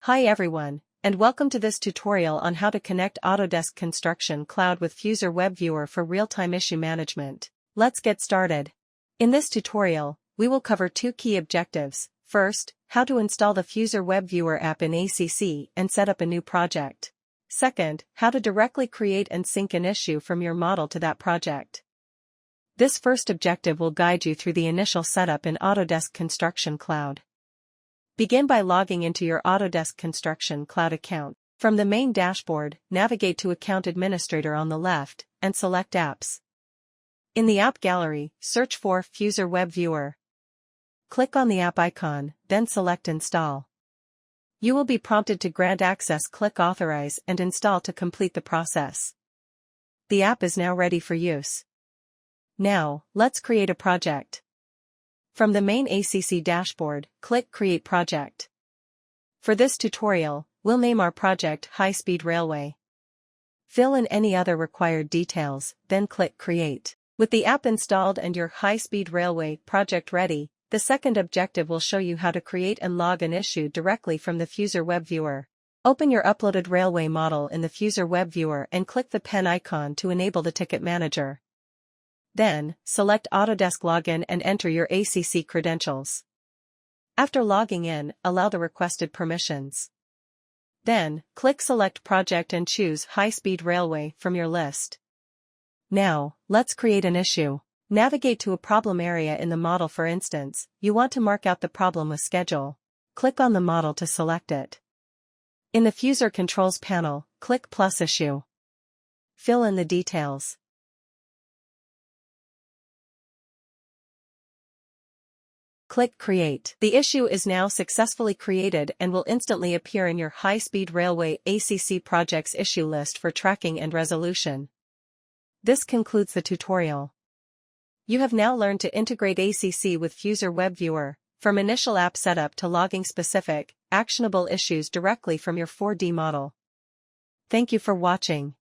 Hi everyone, and welcome to this tutorial on how to connect Autodesk Construction Cloud with Fuzor Web Viewer for real-time issue management. Let's get started. In this tutorial, we will cover two key objectives. First, how to install the Fuzor Web Viewer app in ACC and set up a new project. Second, how to directly create and sync an issue from your model to that project. This first objective will guide you through the initial setup in Autodesk Construction Cloud. Begin by logging into your Autodesk Construction Cloud account. From the main dashboard, navigate to Account Administrator on the left, and select Apps. In the App Gallery, search for Fuzor Web Viewer. Click on the app icon, then select Install. You will be prompted to grant access. Click Authorize and Install to complete the process. The app is now ready for use. Now, let's create a project. From the main ACC dashboard, click Create Project. For this tutorial, we'll name our project High Speed Railway. Fill in any other required details, then click Create. With the app installed and your High Speed Railway project ready, the second objective will show you how to create and log an issue directly from the Fuzor Web Viewer. Open your uploaded railway model in the Fuzor Web Viewer and click the pen icon to enable the Ticket Manager. Then, select Autodesk Login and enter your ACC credentials. After logging in, allow the requested permissions. Then, click Select Project and choose High Speed Railway from your list. Now, let's create an issue. Navigate to a problem area in the model. For instance, you want to mark out the problem with schedule. Click on the model to select it. In the Fuzor Controls panel, click Plus Issue. Fill in the details. Click Create. The issue is now successfully created and will instantly appear in your High Speed Railway ACC projects issue list for tracking and resolution. This concludes the tutorial. You have now learned to integrate ACC with Fuzor Web Viewer, from initial app setup to logging specific, actionable issues directly from your 4D model. Thank you for watching.